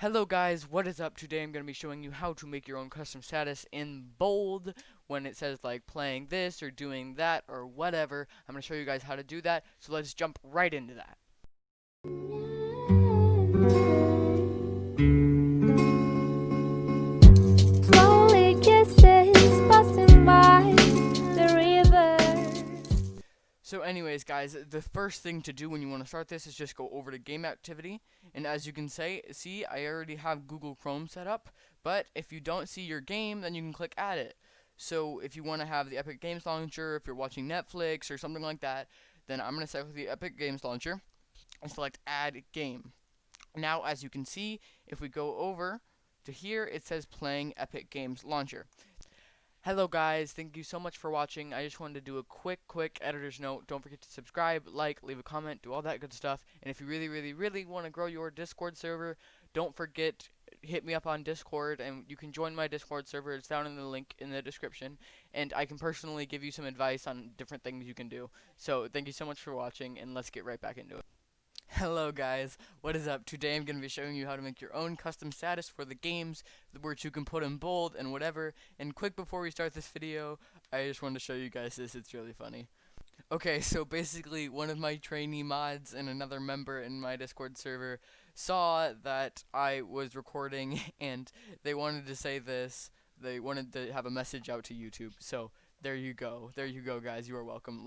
Hello guys, what is up? Today I'm going to be showing you how to make your own custom status in bold when it says like playing this or doing that or whatever. I'm going to show you guys how to do that, so let's jump right into that. Slowly kisses passing by the river. So anyways guys, the first thing to do when you want to start this is just go over to game activity, and as you can see I already have Google Chrome set up, but if you don't see your game then you can click add it. So if you want to have the Epic Games Launcher, if you're watching Netflix or something like that, then I'm going to select the Epic Games Launcher and select add game. Now as you can see, if we go over to here, it says playing Epic Games Launcher. Hello guys, thank you so much for watching. I just wanted to do a quick editor's note. Don't forget to subscribe, like, leave a comment, do all that good stuff. And if you really want to grow your Discord server, don't forget, hit me up on Discord and you can join my Discord server. It's down in the link in the description. And I can personally give you some advice on different things you can do. So thank you so much for watching, and let's get right back into it. Hello guys, what is up? Today I'm going to be showing you how to make your own custom status for the games, which you can put in bold and whatever. And quick before we start this video, I just wanted to show you guys this, it's really funny. Okay, so basically one of my trainee mods and another member in my Discord server saw that I was recording and they wanted to say this. They wanted to have a message out to YouTube. So there you go guys, you are welcome.